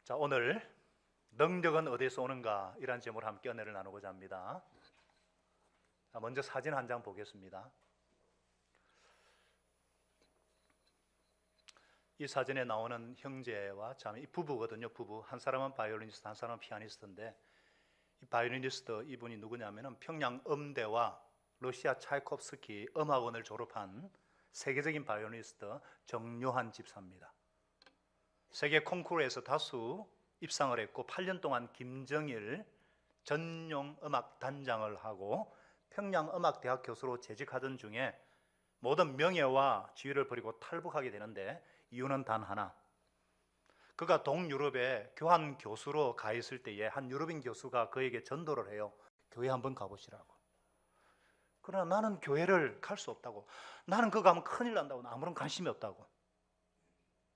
자, 오늘 능력은 어디서 오는가 이란 제목으로 함께 은혜를 나누고자 합니다. 자, 먼저 사진 한 장 보겠습니다. 이 사진에 나오는 형제와 자매, 이 부부거든요. 부부. 한 사람은 바이올리니스트, 한 사람은 피아니스트인데, 이 바이올리니스트 이분이 누구냐면은 평양 음대와 러시아 차이콥스키 음악원을 졸업한 세계적인 바이올리니스트 정요한 집사입니다. 세계 콩쿠르에서 다수 입상을 했고 8년 동안 김정일 전용 음악 단장을 하고 평양음악대학 교수로 재직하던 중에 모든 명예와 지위를 버리고 탈북하게 되는데 이유는 단 하나. 그가 동유럽에 교환 교수로 가 있을 때에 한 유럽인 교수가 그에게 전도를 해요. 교회 한번 가보시라고. 그러나 나는 교회를 갈 수 없다고. 나는 그거 가면 큰일 난다고. 아무런 관심이 없다고.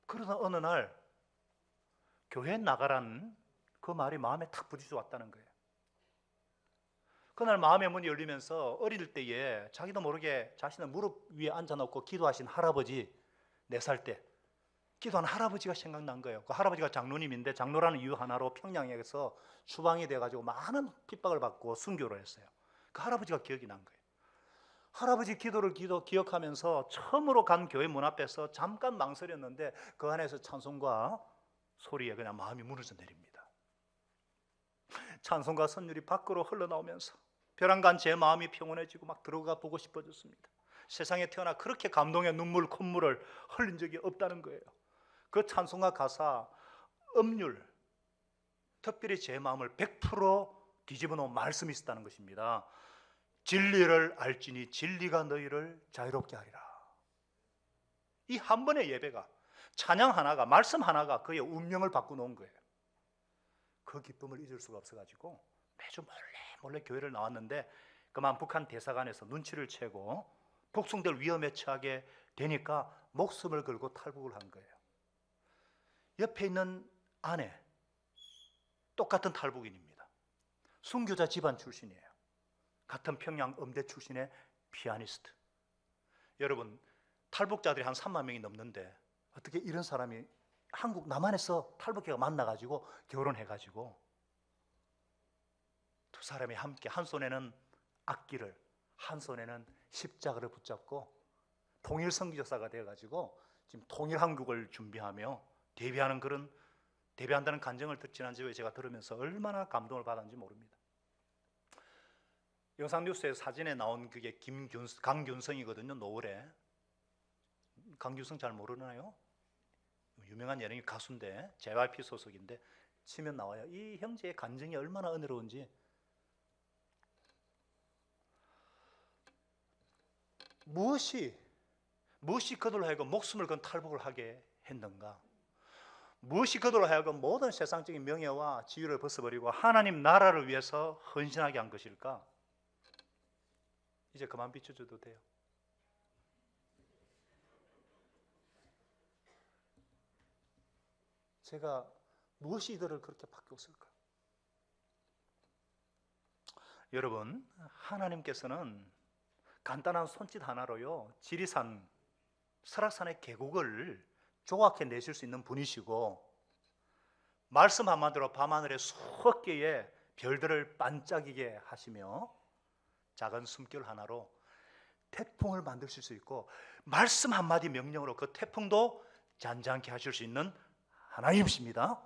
그러다 어느 날 교회에 나가라는 그 말이 마음에 탁 부딪혀 왔다는 거예요. 그날 마음의 문이 열리면서 어릴 때에 자기도 모르게 자신의 무릎 위에 앉아놓고 기도하신 할아버지, 4살 때 기도한 할아버지가 생각난 거예요. 그 할아버지가 장로님인데 장로라는 이유 하나로 평양에서 추방이 돼가지고 많은 핍박을 받고 순교를 했어요. 그 할아버지가 기억이 난 거예요. 할아버지 기도를 기억하면서 처음으로 간 교회 문 앞에서 잠깐 망설였는데 그 안에서 찬송과 소리에 그냥 마음이 무너져 내립니다. 찬송과 선율이 밖으로 흘러나오면서 벼랑간 제 마음이 평온해지고 막 들어가 보고 싶어졌습니다. 세상에 태어나 그렇게 감동의 눈물, 콧물을 흘린 적이 없다는 거예요. 그 찬송가 가사, 음률, 특별히 제 마음을 100% 뒤집어 놓은 말씀이 있었다는 것입니다. 진리를 알지니 진리가 너희를 자유롭게 하리라. 이 한 번의 예배가, 찬양 하나가, 말씀 하나가 그의 운명을 바꾸놓은 거예요. 그 기쁨을 잊을 수가 없어가지고 매주 몰래 교회를 나왔는데 그만 북한 대사관에서 눈치를 채고 북송될 위험에 처하게 되니까 목숨을 걸고 탈북을 한 거예요. 옆에 있는 아내, 똑같은 탈북인입니다. 순교자 집안 출신이에요. 같은 평양 음대 출신의 피아니스트. 여러분, 탈북자들이 한 3만 명이 넘는데 어떻게 이런 사람이 한국 남한에서 탈북해가 만나가지고 결혼해가지고 두 사람이 함께 한 손에는 악기를, 한 손에는 십자가를 붙잡고 통일 선교사가 되어가지고 지금 통일 한국을 준비하며 데뷔한다는 간증을 지난주에 제가 들으면서 얼마나 감동을 받았는지 모릅니다. 영상뉴스의 사진에 나온 그게 강균성이거든요. 노을에. 강균성 잘 모르나요? 유명한 연예인 가수인데 JYP 소속인데 치면 나와요. 이 형제의 간증이 얼마나 은혜로운지. 무엇이 그들로 하여금 목숨을 건 탈북을 하게 했는가? 무엇이 그들로 하여금 모든 세상적인 명예와 지위를 벗어버리고 하나님 나라를 위해서 헌신하게 한 것일까? 이제 그만 비춰줘도 돼요. 제가 무엇이 이들을 그렇게 바뀌었을까? 여러분, 하나님께서는 간단한 손짓 하나로요, 지리산, 설악산의 계곡을 조각해 내실 수 있는 분이시고, 말씀 한마디로 밤하늘에 수억 개의 별들을 반짝이게 하시며 작은 숨결 하나로 태풍을 만드실 수 있고, 말씀 한마디 명령으로 그 태풍도 잔잔케 하실 수 있는 하나님이십니다.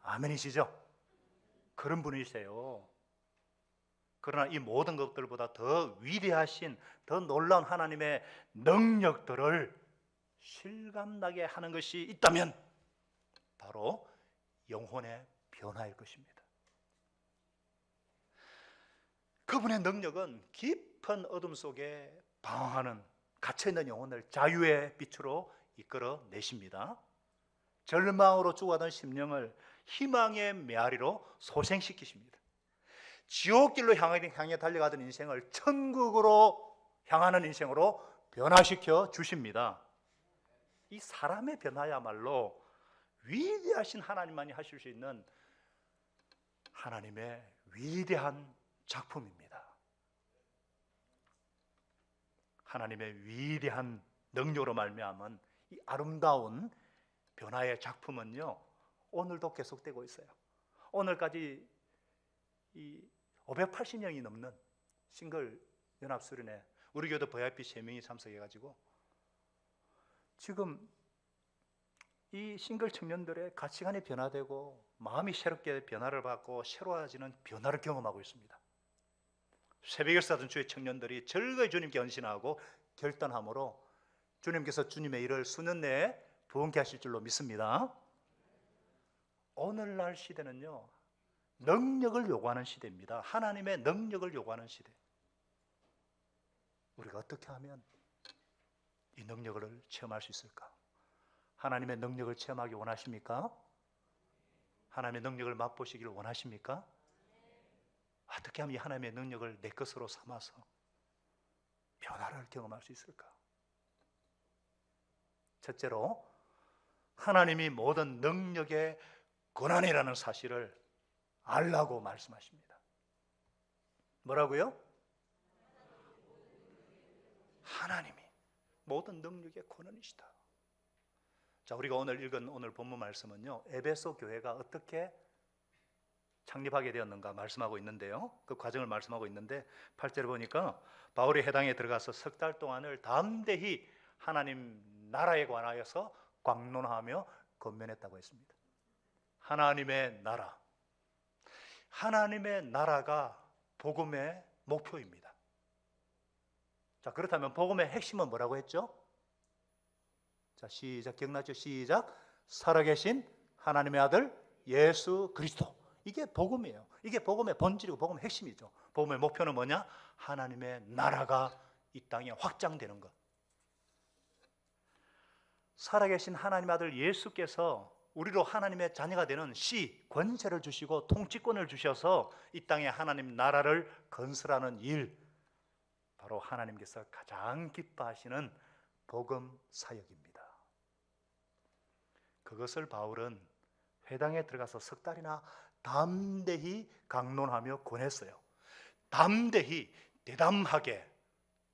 아멘이시죠? 그런 분이세요. 그러나 이 모든 것들보다 더 위대하신, 더 놀라운 하나님의 능력들을 실감나게 하는 것이 있다면 바로 영혼의 변화일 것입니다. 그분의 능력은 깊은 어둠 속에 방황하는 갇혀있는 영혼을 자유의 빛으로 이끌어 내십니다. 절망으로 죽어가던 심령을 희망의 메아리로 소생시키십니다. 지옥길로 향해 달려가던 인생을 천국으로 향하는 인생으로 변화시켜 주십니다. 이 사람의 변화야말로 위대하신 하나님만이 하실 수 있는 하나님의 위대한 작품입니다. 하나님의 위대한 능력으로 말미암은 이 아름다운 변화의 작품은요, 오늘도 계속되고 있어요. 오늘까지 이 580명이 넘는 싱글 연합수련회, 우리 교도 VIP 3명이 참석해가지고 지금 이 싱글 청년들의 가치관이 변화되고 마음이 새롭게 변화를 받고 새로워지는 변화를 경험하고 있습니다. 새벽을 사던 주의 청년들이 즐거이 주님께 헌신하고 결단함으로 주님께서 주님의 일을 수년 내에 부흥케 하실 줄로 믿습니다. 오늘날 시대는요, 능력을 요구하는 시대입니다. 하나님의 능력을 요구하는 시대. 우리가 어떻게 하면 이 능력을 체험할 수 있을까? 하나님의 능력을 체험하기 원하십니까? 하나님의 능력을 맛보시기를 원하십니까? 어떻게 하면 이 하나님의 능력을 내 것으로 삼아서 변화를 경험할 수 있을까? 첫째로, 하나님이 모든 능력의 권한이라는 사실을 알라고 말씀하십니다. 뭐라고요? 하나님이 모든 능력의 권한이시다. 자, 우리가 오늘 읽은 오늘 본문 말씀은요, 에베소 교회가 어떻게 창립하게 되었는가 말씀하고 있는데요, 그 과정을 말씀하고 있는데 8절에 보니까 바울이 해당에 들어가서 석 달 동안을 담대히 하나님 나라에 관하여서 광론하며 권면했다고 했습니다. 하나님의 나라, 하나님의 나라가 복음의 목표입니다. 자, 그렇다면 복음의 핵심은 뭐라고 했죠? 자, 시작, 기억나죠? 시작. 살아계신 하나님의 아들 예수 그리스도. 이게 복음이에요. 이게 복음의 본질이고 복음의 핵심이죠. 복음의 목표는 뭐냐? 하나님의 나라가 이 땅에 확장되는 것. 살아계신 하나님의 아들 예수께서 우리로 하나님의 자녀가 되는 권세를 주시고 통치권을 주셔서 이 땅에 하나님 나라를 건설하는 일, 바로 하나님께서 가장 기뻐하시는 복음 사역입니다. 그것을 바울은 회당에 들어가서 석 달이나 담대히 강론하며 권했어요. 담대히, 대담하게.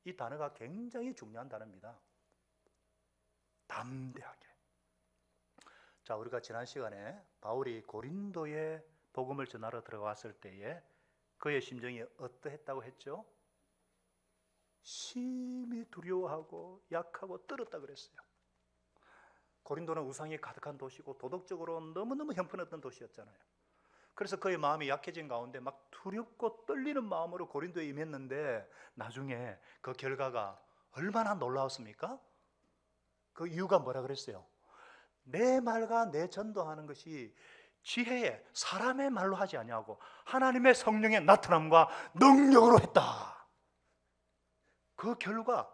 이 단어가 굉장히 중요한 단어입니다. 담대하게. 자, 우리가 지난 시간에 바울이 고린도에 복음을 전하러 들어갔을 때에 그의 심정이 어떠했다고 했죠? 심히 두려워하고 약하고 떨었다 그랬어요. 고린도는 우상이 가득한 도시고 도덕적으로 너무너무 형편없던 도시였잖아요. 그래서 그의 마음이 약해진 가운데 막 두렵고 떨리는 마음으로 고린도에 임했는데 나중에 그 결과가 얼마나 놀라웠습니까? 그 이유가 뭐라 그랬어요? 내 말과 내 전도하는 것이 지혜에 사람의 말로 하지 아니하고 하나님의 성령의 나타남과 능력으로 했다. 그 결과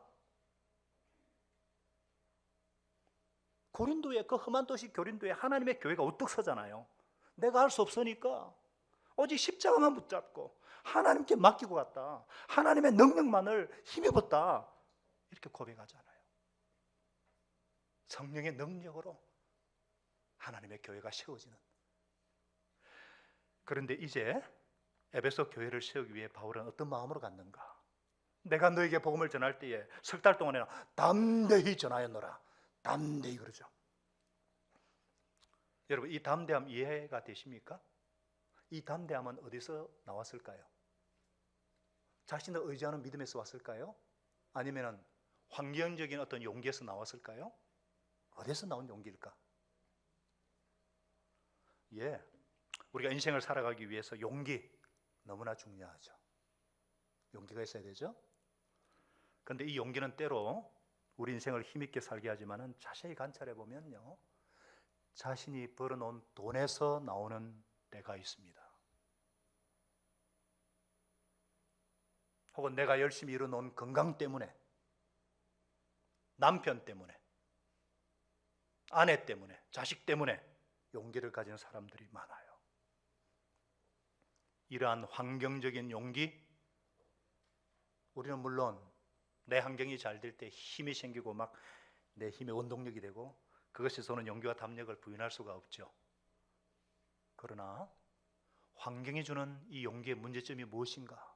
고린도에, 그 험한 도시 고린도에 하나님의 교회가 우뚝 서잖아요. 내가 할 수 없으니까 오직 십자가만 붙잡고 하나님께 맡기고 갔다. 하나님의 능력만을 힘입었다. 이렇게 고백하잖아요. 성령의 능력으로 하나님의 교회가 세워지는. 그런데 이제 에베소 교회를 세우기 위해 바울은 어떤 마음으로 갔는가? 내가 너에게 복음을 전할 때에 석 달 동안에는 담대히 전하였노라. 담대히 그러죠. 여러분, 이 담대함 이해가 되십니까? 이 담대함은 어디서 나왔을까요? 자신을 의지하는 믿음에서 왔을까요? 아니면 환경적인 어떤 용기에서 나왔을까요? 어디서 나온 용기일까? 우리가 인생을 살아가기 위해서 용기 너무나 중요하죠. 용기가 있어야 되죠. 그런데 이 용기는 때로 우리 인생을 힘있게 살게 하지만은 자세히 관찰해 보면요, 자신이 벌어놓은 돈에서 나오는 때가 있습니다. 혹은 내가 열심히 이뤄놓은 건강 때문에, 남편 때문에, 아내 때문에, 자식 때문에 용기를 가진 사람들이 많아요. 이러한 환경적인 용기, 우리는 물론 내 환경이 잘 될 때 힘이 생기고 막 내 힘의 원동력이 되고 그것에서는 용기와 담력을 부인할 수가 없죠. 그러나 환경이 주는 이 용기의 문제점이 무엇인가?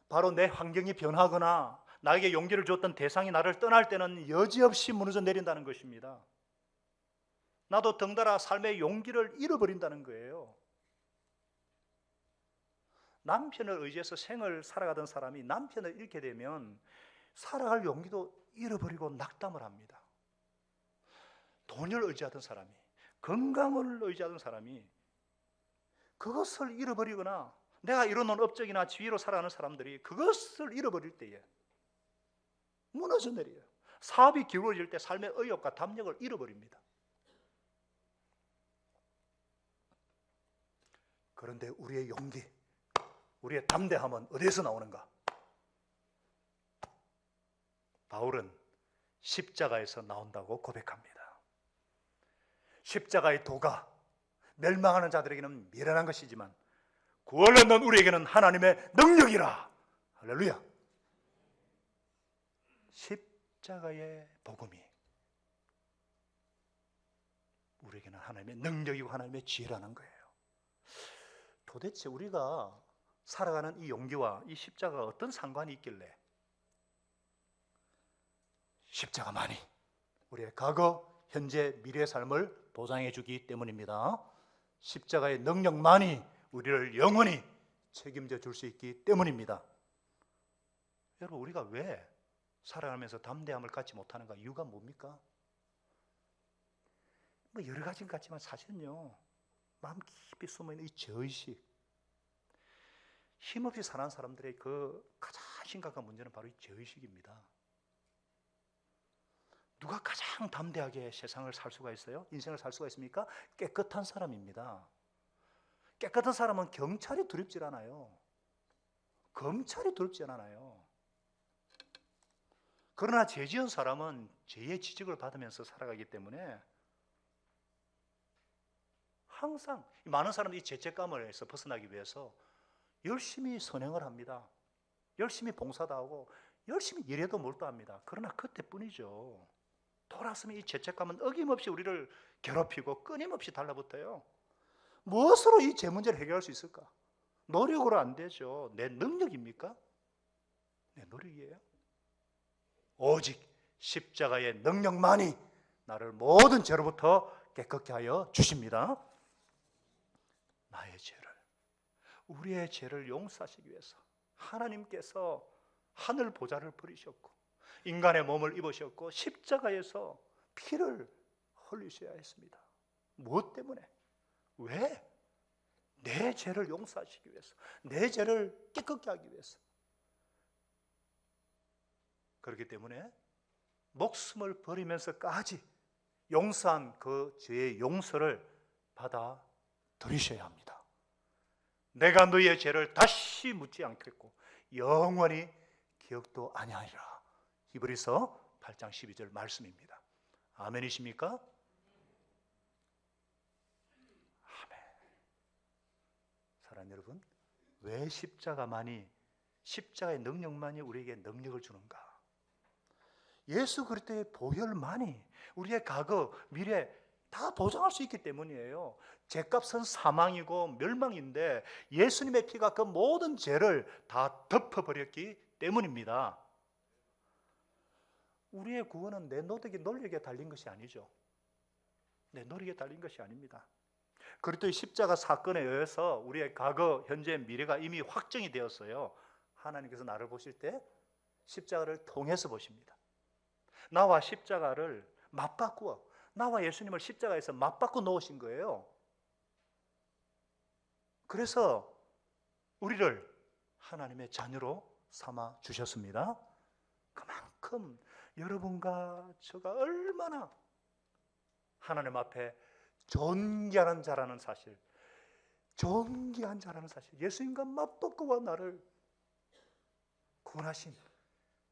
바로 내 환경이 변하거나 나에게 용기를 줬던 대상이 나를 떠날 때는 여지없이 무너져 내린다는 것입니다. 나도 덩달아 삶의 용기를 잃어버린다는 거예요. 남편을 의지해서 생을 살아가던 사람이 남편을 잃게 되면 살아갈 용기도 잃어버리고 낙담을 합니다. 돈을 의지하던 사람이, 건강을 의지하던 사람이 그것을 잃어버리거나 내가 이뤄놓은 업적이나 지위로 살아가는 사람들이 그것을 잃어버릴 때에 무너져 내려요. 사업이 기울어질 때 삶의 의욕과 담력을 잃어버립니다. 그런데 우리의 용기, 우리의 담대함은 어디에서 나오는가? 바울은 십자가에서 나온다고 고백합니다. 십자가의 도가 멸망하는 자들에게는 미련한 것이지만 구원을 얻는 우리에게는 하나님의 능력이라. 할렐루야. 십자가의 복음이 우리에게는 하나님의 능력이고 하나님의 지혜라는 거예요. 도대체 우리가 살아가는 이 용기와 이 십자가가 어떤 상관이 있길래 십자가만이 우리의 과거, 현재, 미래의 삶을 보장해 주기 때문입니다. 십자가의 능력만이 우리를 영원히 책임져 줄 수 있기 때문입니다. 여러분, 우리가 왜 살아가면서 담대함을 갖지 못하는가? 이유가 뭡니까? 뭐 여러 가지인 것 같지만 사실은요, 마음 깊이 숨어있는 이 죄의식, 힘없이 사는 사람들의 그 가장 심각한 문제는 바로 이 죄의식입니다. 누가 가장 담대하게 세상을 살 수가 있어요? 인생을 살 수가 있습니까? 깨끗한 사람입니다. 깨끗한 사람은 경찰이 두렵지 않아요. 검찰이 두렵지 않아요. 그러나 죄 지은 사람은 죄의 지적을 받으면서 살아가기 때문에 항상 많은 사람들이 죄책감에서 벗어나기 위해서 열심히 선행을 합니다. 열심히 봉사도 하고 열심히 일에도 몰두합니다. 그러나 그때뿐이죠. 돌아서면 이 죄책감은 어김없이 우리를 괴롭히고 끊임없이 달라붙어요. 무엇으로 이 죄 문제를 해결할 수 있을까? 노력으로 안 되죠. 내 능력입니까? 내 노력이에요. 오직 십자가의 능력만이 나를 모든 죄로부터 깨끗게 하여 주십니다. 나의 죄를, 우리의 죄를 용서하시기 위해서 하나님께서 하늘 보좌를 버리셨고 인간의 몸을 입으셨고 십자가에서 피를 흘리셔야 했습니다. 무엇 때문에? 왜? 내 죄를 용서하시기 위해서, 내 죄를 깨끗게 하기 위해서. 그렇기 때문에 목숨을 버리면서까지 용서한 그 죄의 용서를 받아 들이셔야 합니다. 내가 너희의 죄를 다시 묻지 않겠고 영원히 기억도 아니하리라. 히브리서 8장 12절 말씀입니다. 아멘이십니까? 아멘. 사랑하는 여러분, 왜 십자가의 능력만이 우리에게 능력을 주는가? 예수 그리스도의 보혈만이 우리의 과거, 미래 다 보장할 수 있기 때문이에요. 죄값은 사망이고 멸망인데 예수님의 피가 그 모든 죄를 다 덮어버렸기 때문입니다. 우리의 구원은 내 노력에 달린 것이 아니죠. 내 노력에 달린 것이 아닙니다. 그리스도의 십자가 사건에 의해서 우리의 과거, 현재, 미래가 이미 확정이 되었어요. 하나님께서 나를 보실 때 십자가를 통해서 보십니다. 나와 십자가를 맞바꾸어, 나와 예수님을 십자가에서 맞바꿔 놓으신 거예요. 그래서 우리를 하나님의 자녀로 삼아 주셨습니다. 그만큼 여러분과 저가 얼마나 하나님 앞에 존귀한 자라는 사실, 예수님과 맞바꾸어 나를 구원하신,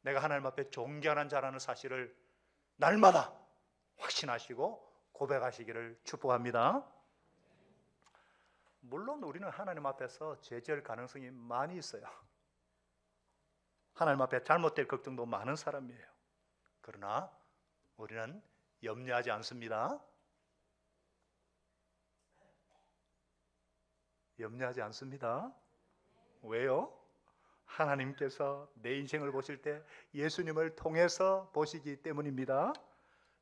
내가 하나님 앞에 존귀한 자라는 사실을 날마다 확신하시고 고백하시기를 축복합니다. 물론 우리는 하나님 앞에서 죄 지을 가능성이 많이 있어요. 하나님 앞에 잘못될 걱정도 많은 사람이에요. 그러나 우리는 염려하지 않습니다. 염려하지 않습니다. 왜요? 하나님께서 내 인생을 보실 때 예수님을 통해서 보시기 때문입니다.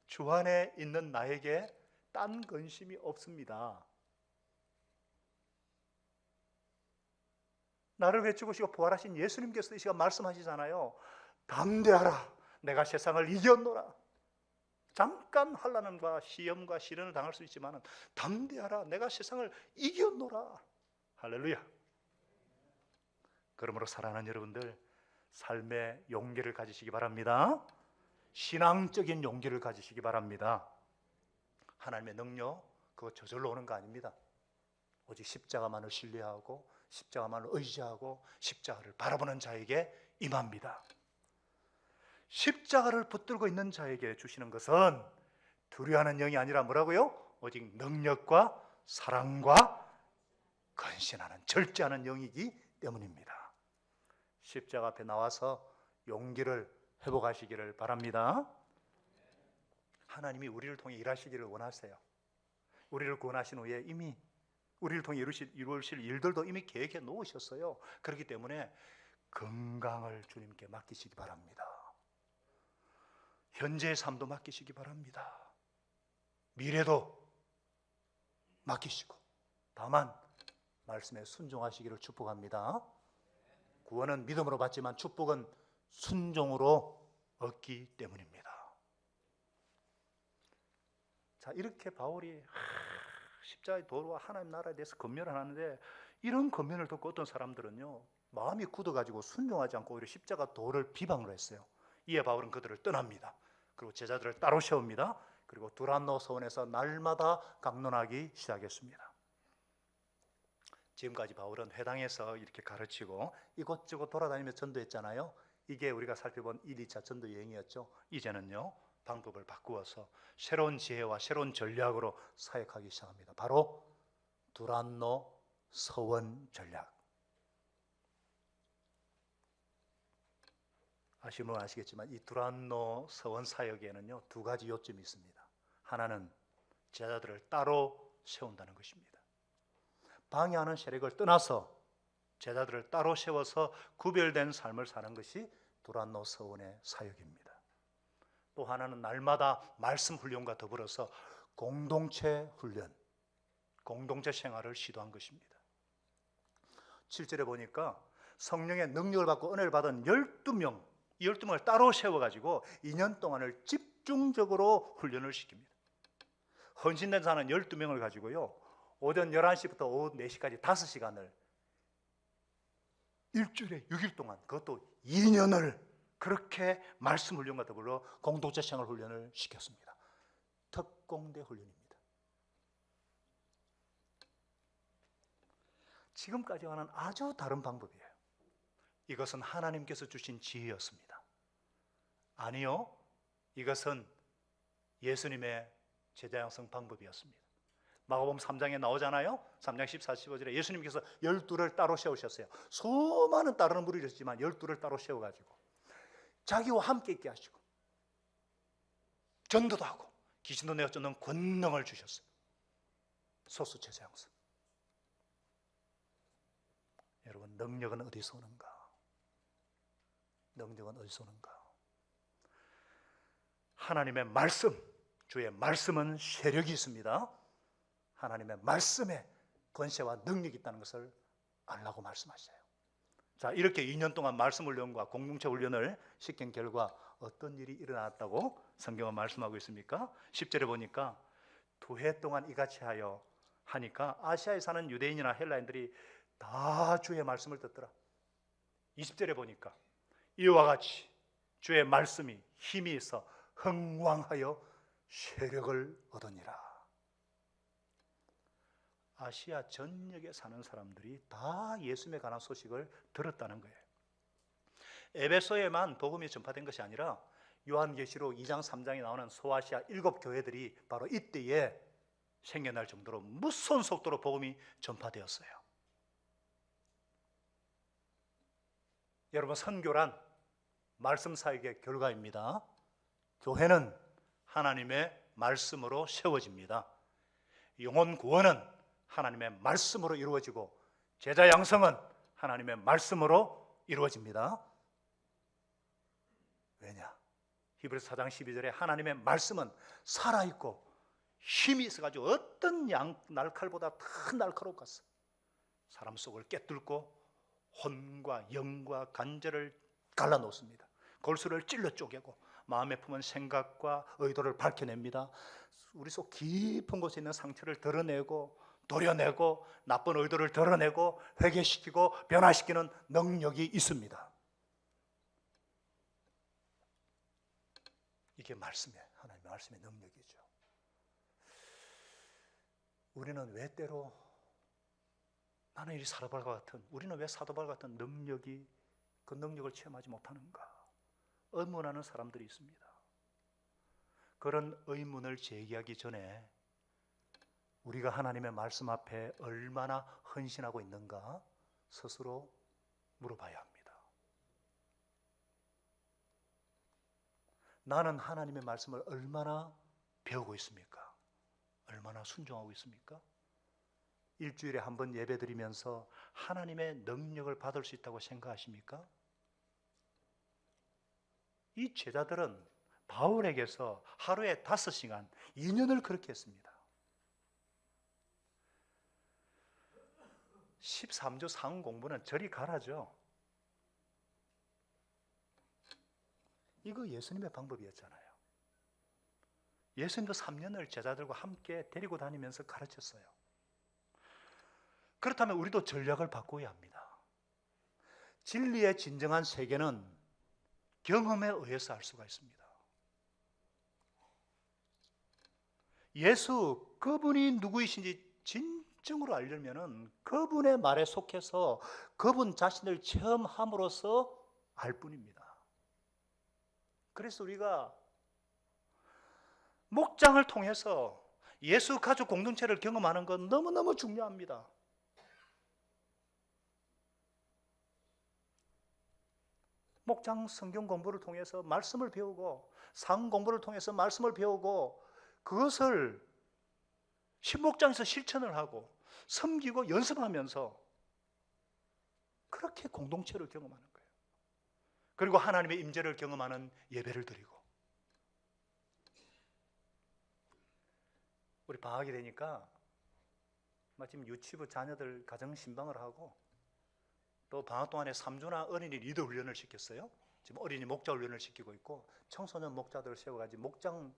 주 안에 있는 나에게 딴 근심이 없습니다. 나를 외치고 부활하신 예수님께서 이 시간 말씀하시잖아요. 담대하라, 내가 세상을 이겼노라. 잠깐 환난과 시험과 시련을 당할 수 있지만 담대하라, 내가 세상을 이겼노라. 할렐루야. 그러므로 사랑하는 여러분들, 삶의 용기를 가지시기 바랍니다. 신앙적인 용기를 가지시기 바랍니다. 하나님의 능력, 그거 저절로 오는 거 아닙니다. 오직 십자가만을 신뢰하고 십자가만을 의지하고 십자가를 바라보는 자에게 임합니다. 십자가를 붙들고 있는 자에게 주시는 것은 두려워하는 영이 아니라 뭐라고요? 오직 능력과 사랑과 근신하는 절제하는 영이기 때문입니다. 십자가 앞에 나와서 용기를 회복하시기를 바랍니다. 하나님이 우리를 통해 일하시기를 원하세요. 우리를 구원하신 후에 이미 우리를 통해 이루실 일들도 이미 계획해 놓으셨어요. 그렇기 때문에 건강을 주님께 맡기시기 바랍니다. 현재의 삶도 맡기시기 바랍니다. 미래도 맡기시고, 다만 말씀에 순종하시기를 축복합니다. 구원은 믿음으로 받지만 축복은 순종으로 얻기 때문입니다. 자, 이렇게 바울이 십자가의 도로와 하나님 나라에 대해서 권면을 하는데, 이런 권면을 듣고 어떤 사람들은요, 마음이 굳어가지고 순종하지 않고 오히려 십자가 도를 비방을 했어요. 이에 바울은 그들을 떠납니다. 그리고 제자들을 따로 세웁니다. 그리고 두란노 서원에서 날마다 강론하기 시작했습니다. 지금까지 바울은 회당에서 이렇게 가르치고 이곳저곳 돌아다니며 전도했잖아요. 이게 우리가 살펴본 1, 2차 전도 여행이었죠. 이제는요, 방법을 바꾸어서 새로운 지혜와 새로운 전략으로 사역하기 시작합니다. 바로 두란노 서원 전략. 아시면 아시겠지만 이 두란노 서원 사역에는요, 두 가지 요점이 있습니다. 하나는 제자들을 따로 세운다는 것입니다. 방해하는 세력을 떠나서 제자들을 따로 세워서 구별된 삶을 사는 것이 두란노 서원의 사역입니다. 또 하나는 날마다 말씀 훈련과 더불어서 공동체 훈련, 공동체 생활을 시도한 것입니다. 7절에 보니까 성령의 능력을 받고 은혜를 받은 12명, 이 12명을 따로 세워가지고 2년 동안을 집중적으로 훈련을 시킵니다. 헌신된 자는 12명을 가지고요, 오전 11시부터 오후 4시까지 5시간을 일주일에 6일 동안, 그것도 2년을 그렇게 말씀 훈련과 더불어 공동체 생활 훈련을 시켰습니다. 특공대 훈련입니다. 지금까지와는 아주 다른 방법이에요. 이것은 하나님께서 주신 지혜였습니다. 아니요, 이것은 예수님의 제자 양성 방법이었습니다. 마가복음 3장에 나오잖아요. 3장 14, 15절에 예수님께서 12를 따로 세우셨어요. 수많은 따르는 무리를 있었지만 12를 따로 세워가지고 자기와 함께 있게 하시고 전도도 하고 귀신도 내어 쫓는 권능을 주셨어요. 소수 제자 양성. 여러분, 능력은 어디서 오는가? 능력은 어디서 오는가? 하나님의 말씀, 주의 말씀은 세력이 있습니다. 하나님의 말씀에 권세와 능력이 있다는 것을 알라고 말씀하셔요. 자, 이렇게 2년 동안 말씀 훈련과 공동체 훈련을 시킨 결과 어떤 일이 일어났다고 성경은 말씀하고 있습니까? 10절에 보니까 2해 동안 이같이 하니까 아시아에 사는 유대인이나 헬라인들이 다 주의 말씀을 듣더라. 20절에 보니까 이와 같이 주의 말씀이 힘이 있어 흥왕하여 세력을 얻으니라. 아시아 전역에 사는 사람들이 다 예수님에 관한 소식을 들었다는 거예요. 에베소에만 복음이 전파된 것이 아니라 요한계시록 2장 3장에 나오는 소아시아 7교회들이 바로 이때에 생겨날 정도로 무서운 속도로 복음이 전파되었어요. 여러분, 선교란 말씀 사역의 결과입니다. 교회는 하나님의 말씀으로 세워집니다. 영혼 구원은 하나님의 말씀으로 이루어지고 제자 양성은 하나님의 말씀으로 이루어집니다. 왜냐? 히브리서 4장 12절에 하나님의 말씀은 살아있고 힘이 있어가지고 어떤 날칼보다 더 날카롭겠어. 사람 속을 꿰뚫고 혼과 영과 간절을 갈라놓습니다. 골수를 찔러 쪼개고 마음에 품은 생각과 의도를 밝혀냅니다. 우리 속 깊은 곳에 있는 상처를 드러내고 도려내고 나쁜 의도를 드러내고 회개시키고 변화시키는 능력이 있습니다. 이게 말씀이에요. 하나님의 말씀의 능력이죠. 우리는 왜 때로 나는 이 사도바울 같은, 우리는 왜 사도바울 같은 능력이, 그 능력을 체험하지 못하는가 의문하는 사람들이 있습니다. 그런 의문을 제기하기 전에 우리가 하나님의 말씀 앞에 얼마나 헌신하고 있는가 스스로 물어봐야 합니다. 나는 하나님의 말씀을 얼마나 배우고 있습니까? 얼마나 순종하고 있습니까? 일주일에 한 번 예배드리면서 하나님의 능력을 받을 수 있다고 생각하십니까? 이 제자들은 바울에게서 하루에 5시간 2년을 그렇게 했습니다. 13조 상응 공부는 저리 가라죠. 이거 예수님의 방법이었잖아요. 예수님도 3년을 제자들과 함께 데리고 다니면서 가르쳤어요. 그렇다면 우리도 전략을 바꿔야 합니다. 진리의 진정한 세계는 경험에 의해서 알 수가 있습니다. 예수, 그분이 누구이신지 진정으로 알려면 그분의 말에 속해서 그분 자신을 체험함으로써 알 뿐입니다. 그래서 우리가 목장을 통해서 예수 가족 공동체를 경험하는 건 너무너무 중요합니다. 목장 성경 공부를 통해서 말씀을 배우고 상 공부를 통해서 말씀을 배우고 그것을 신목장에서 실천을 하고 섬기고 연습하면서 그렇게 공동체를 경험하는 거예요. 그리고 하나님의 임재를 경험하는 예배를 드리고 우리 방학이 되니까 마침 유치부 자녀들 가정 신방을 하고 또 방학 동안에 3주나 어린이 리더 훈련을 시켰어요. 지금 어린이 목자 훈련을 시키고 있고 청소년 목자들을 세워가지고 목장을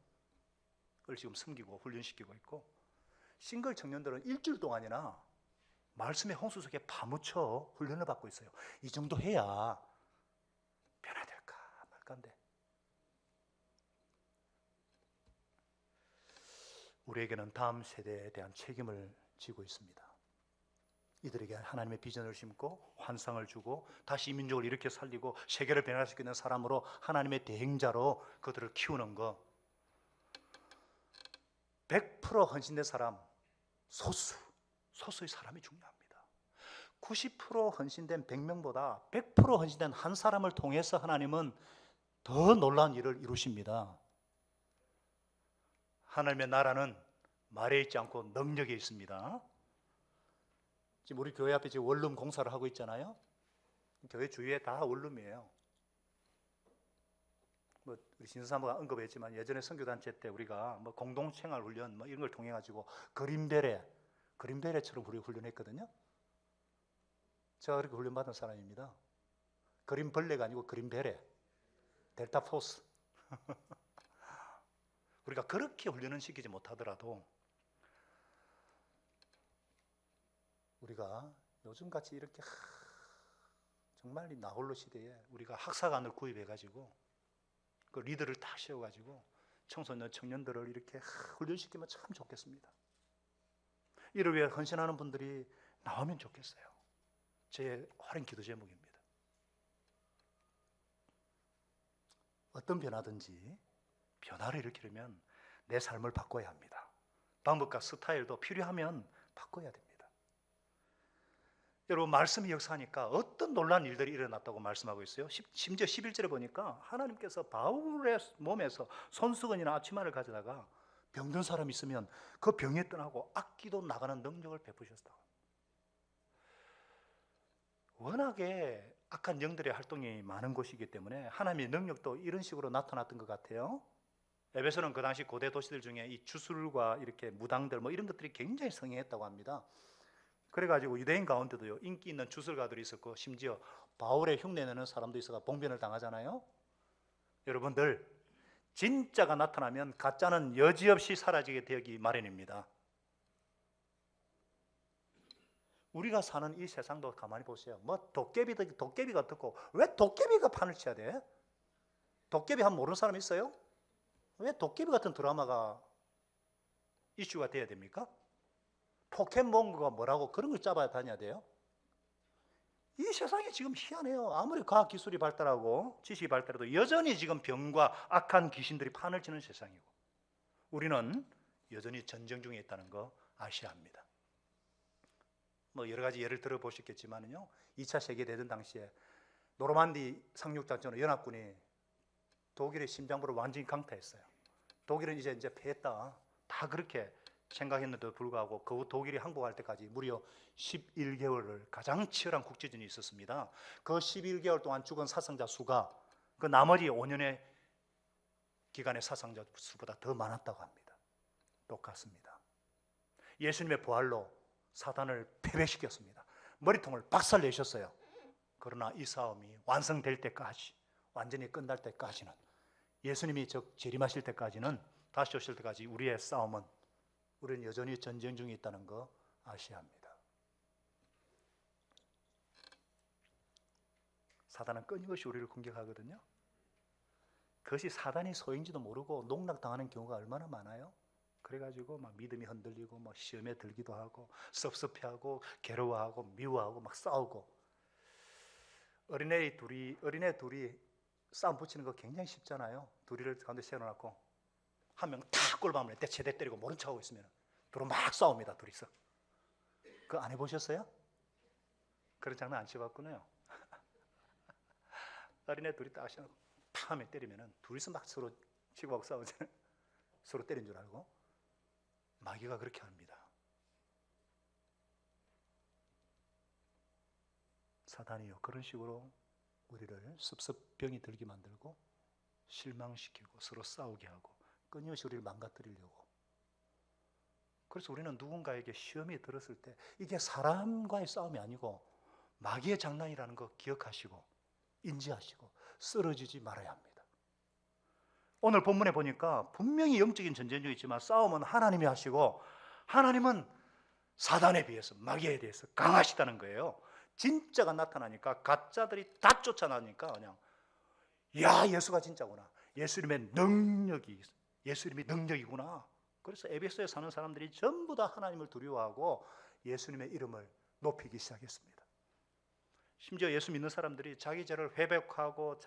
지금 섬기고 훈련시키고 있고 싱글 청년들은 일주일 동안이나 말씀의 홍수 속에 파묻혀 훈련을 받고 있어요. 이 정도 해야 변화될까 말까인데 우리에게는 다음 세대에 대한 책임을 지고 있습니다. 이들에게 하나님의 비전을 심고 환상을 주고 다시 민족을 이렇게 살리고 세계를 변화시키는 사람으로 하나님의 대행자로 그들을 키우는 것 100% 헌신된 사람 소수의 사람이 중요합니다. 90% 헌신된 100명보다 100% 헌신된 한 사람을 통해서 하나님은 더 놀라운 일을 이루십니다. 하나님의 나라는 말에 있지 않고 능력에 있습니다. 지금 우리 교회 앞에 지금 원룸 공사를 하고 있잖아요. 교회 주위에 다 원룸이에요. 뭐 우리 신사모가 언급했지만 예전에 선교단체 때 우리가 뭐 공동생활 훈련 뭐 이런 걸 통해 가지고 그린베레처럼 우리 훈련했거든요. 제가 그렇게 훈련받은 사람입니다. 그린벌레가 아니고 그린베레, 델타포스. 우리가 그렇게 훈련은 시키지 못하더라도 우리가 요즘같이 이렇게 정말 이 나홀로 시대에 우리가 학사관을 구입해가지고 그 리더를 다 씌워가지고 청소년, 청년들을 이렇게 훈련시키면 참 좋겠습니다. 이를 위해 헌신하는 분들이 나오면 좋겠어요. 제 오랜 기도 제목입니다. 어떤 변화든지 변화를 일으키려면 내 삶을 바꿔야 합니다. 방법과 스타일도 필요하면 바꿔야 됩니다. 여러분 말씀이 역사하니까 어떤 놀라운 일들이 일어났다고 말씀하고 있어요. 심지어 11절에 보니까 하나님께서 바울의 몸에서 손수건이나 앞치마를 가져다가 병든 사람이 있으면 그 병에 떠나고 악기도 나가는 능력을 베푸셨다고. 워낙에 악한 영들의 활동이 많은 곳이기 때문에 하나님의 능력도 이런 식으로 나타났던 것 같아요. 에베소는 그 당시 고대 도시들 중에 이 주술과 이렇게 무당들 뭐 이런 것들이 굉장히 성행했다고 합니다. 그래가지고 유대인 가운데도요 인기 있는 주술가들이 있었고 심지어 바울의 흉내내는 사람도 있어가 봉변을 당하잖아요. 여러분들 진짜가 나타나면 가짜는 여지없이 사라지게 되기 마련입니다. 우리가 사는 이 세상도 가만히 보세요. 뭐 도깨비가 어떻고 왜 도깨비가 판을 쳐야 돼? 도깨비 한 모르는 사람 있어요? 왜 도깨비 같은 드라마가 이슈가 돼야 됩니까? 포켓몬고가 뭐라고 그런 걸 잡아야 다녀야 돼요? 이 세상이 지금 희한해요. 아무리 과학기술이 발달하고 지식이 발달해도 여전히 지금 병과 악한 귀신들이 판을 치는 세상이고 우리는 여전히 전쟁 중에 있다는 거 아셔야 합니다. 뭐 여러 가지 예를 들어 보셨겠지만요. 2차 세계대전 당시에 노르만디 상륙작전으로 연합군이 독일의 심장부를 완전히 강타했어요. 독일은 이제 패했다. 다 그렇게 생각했는데도 불구하고 그 독일이 항복할 때까지 무려 11개월을 가장 치열한 국지전이 있었습니다. 그 11개월 동안 죽은 사상자 수가 그 나머지 5년의 기간의 사상자 수보다 더 많았다고 합니다. 똑같습니다. 예수님의 부활로 사단을 패배시켰습니다. 머리통을 박살내셨어요. 그러나 이 싸움이 완성될 때까지, 완전히 끝날 때까지는, 예수님이 재림하실 때까지는, 다시 오실 때까지 우리의 싸움은, 우리는 여전히 전쟁 중에 있다는 거 아셔야 합니다. 사단은 끊임없이 우리를 공격하거든요. 그것이 사단이 소인지도 모르고 농락당하는 경우가 얼마나 많아요. 그래가지고 막 믿음이 흔들리고 막 시험에 들기도 하고 섭섭해하고 괴로워하고 미워하고 막 싸우고. 어린애 둘이 싸움 붙이는 거 굉장히 쉽잖아요. 둘이를 가운데 세워놓고 한 명 탁 꼴밤을 내 제대 때리고 모른 척하고 있으면 둘은 막 싸웁니다. 둘이서. 그거 안 해보셨어요? 그런 장난 안 쳐봤구나요. 어린애 둘이 딱 하시고 탁 하면 때리면 둘이서 막 서로 치고하고 싸우잖아요. 서로 때린 줄 알고. 마귀가 그렇게 합니다. 사단이요, 그런 식으로 우리를 섭섭병이 들게 만들고 실망시키고 서로 싸우게 하고 끊임없이 우리를 망가뜨리려고. 그래서 우리는 누군가에게 시험이 들었을 때 이게 사람과의 싸움이 아니고 마귀의 장난이라는 거 기억하시고 인지하시고 쓰러지지 말아야 합니다. 오늘 본문에 보니까 분명히 영적인 전쟁 중에 있지만 싸움은 하나님이 하시고 하나님은 사단에 비해서, 마귀에 대해서 강하시다는 거예요. 진짜가 나타나니까 가짜들이 다 쫓아나니까 그냥 야, 예수가 진짜구나. 예수님의 능력이구나. 그래서 에베소에 사는 사람들이 전부 다 하나님을 두려워하고 예수님의 이름을 높이기 시작했습니다. 심지어 예수 믿는 사람들이 자기 죄를 회복하고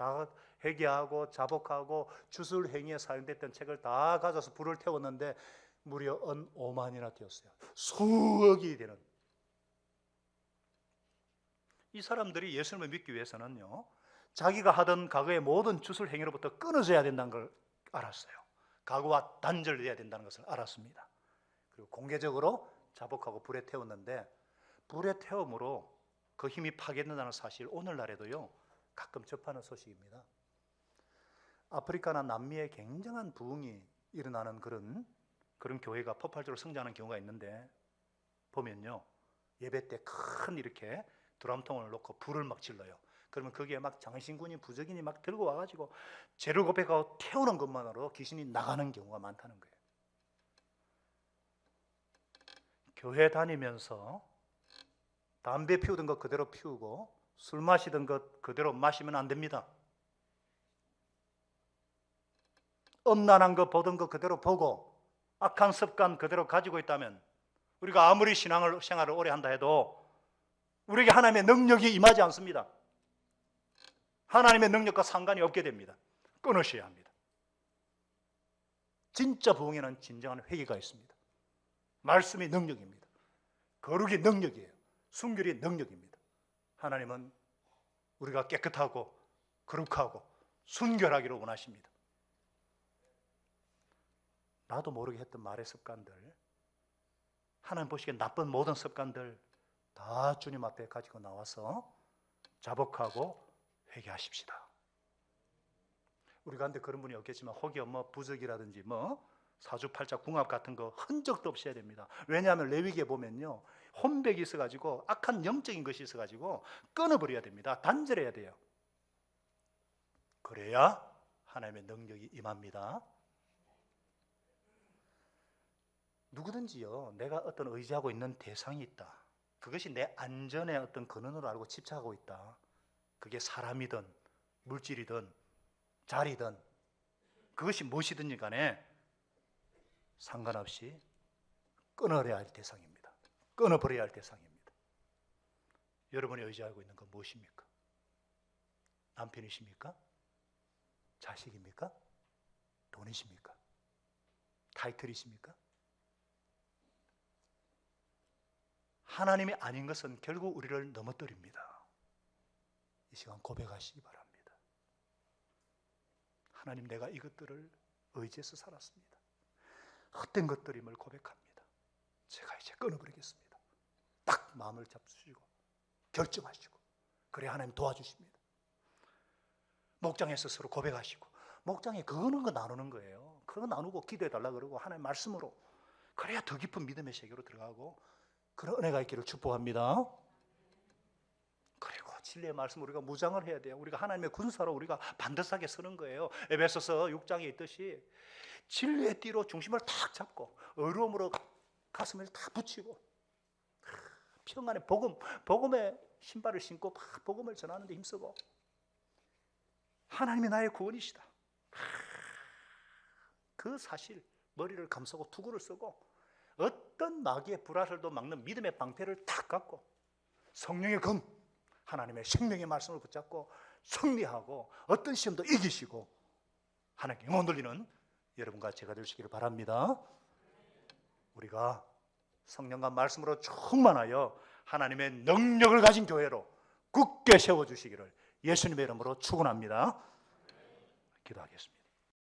회개하고 자복하고 주술 행위에 사용됐던 책을 다 가져서 불을 태웠는데 무려 5만이나 되었어요. 수억이 되는. 이 사람들이 예수님을 믿기 위해서는요, 자기가 하던 과거의 모든 주술 행위로부터 끊어져야 된다는 걸 알았어요. 과거와 단절돼야 된다는 것을 알았습니다. 그리고 공개적으로 자복하고 불에 태웠는데 불에 태움으로 그 힘이 파괴된다는 사실 오늘날에도요 가끔 접하는 소식입니다. 아프리카나 남미에 굉장한 부흥이 일어나는 그런 교회가 폭발적으로 성장하는 경우가 있는데 보면요, 예배 때 큰 이렇게 드럼통을 놓고 불을 막 질러요. 그러면 거기에 막 장신군이 부적인이 막 들고 와가지고 죄를 고백하고 태우는 것만으로 귀신이 나가는 경우가 많다는 거예요. 교회 다니면서 담배 피우던 것 그대로 피우고 술 마시던 것 그대로 마시면 안 됩니다. 음란한 거 보던 거 그대로 보고 악한 습관 그대로 가지고 있다면 우리가 아무리 생활을 오래 한다 해도 우리에게 하나님의 능력이 임하지 않습니다. 하나님의 능력과 상관이 없게 됩니다. 끊으셔야 합니다. 진짜 부흥에는 진정한 회개가 있습니다. 말씀이 능력입니다. 거룩이 능력이에요. 순결이 능력입니다. 하나님은 우리가 깨끗하고 거룩하고 순결하기를 원하십니다. 나도 모르게 했던 말의 습관들, 하나님 보시기에 나쁜 모든 습관들 다 주님 앞에 가지고 나와서 자복하고 회개하십시다. 우리가 한데 그런 분이 없겠지만 혹여 뭐 부적이라든지 뭐 사주팔자 궁합 같은 거 흔적도 없이 해야 됩니다. 왜냐하면 레위기에 보면요, 혼백이 있어가지고 악한 영적인 것이 있어가지고 끊어버려야 됩니다. 단절해야 돼요. 그래야 하나님의 능력이 임합니다. 누구든지요, 내가 어떤 의지하고 있는 대상이 있다, 그것이 내 안전의 어떤 근원으로 알고 집착하고 있다, 그게 사람이든 물질이든 자리든 그것이 무엇이든지 간에 상관없이 끊어야 할 대상입니다. 끊어버려야 할 대상입니다. 여러분이 의지하고 있는 건 무엇입니까? 남편이십니까? 자식입니까? 돈이십니까? 타이틀이십니까? 하나님이 아닌 것은 결국 우리를 넘어뜨립니다. 이 시간 고백하시기 바랍니다. 하나님, 내가 이것들을 의지해서 살았습니다. 헛된 것들임을 고백합니다. 제가 이제 끊어버리겠습니다. 딱 마음을 잡수시고 결정하시고, 그래 하나님 도와주십니다. 목장에서 서로 고백하시고, 목장에 그거는 거 나누는 거예요. 그거 나누고 기도해달라 그러고 하나님 말씀으로, 그래야 더 깊은 믿음의 세계로 들어가고 그런 은혜가 있기를 축복합니다. 그리고 진리의 말씀 우리가 무장을 해야 돼요. 우리가 하나님의 군사로 우리가 반듯하게 서는 거예요. 에베소서 6장에 있듯이 진리의 띠로 중심을 탁 잡고 의로움으로 가슴을 다 붙이고 평안의 복음의 신발을 신고 막 복음을 전하는 데 힘쓰고, 하나님이 나의 구원이시다, 그 사실 머리를 감싸고 투구를 쓰고 어떤 마귀의 불화설도 막는 믿음의 방패를 탁 갖고 성령의 검, 하나님의 생명의 말씀을 붙잡고 승리하고 어떤 시험도 이기시고 하나님께 영광 돌리는 여러분과 제가 되시기를 바랍니다. 우리가 성령과 말씀으로 충만하여 하나님의 능력을 가진 교회로 굳게 세워주시기를 예수님의 이름으로 축원합니다. 기도하겠습니다.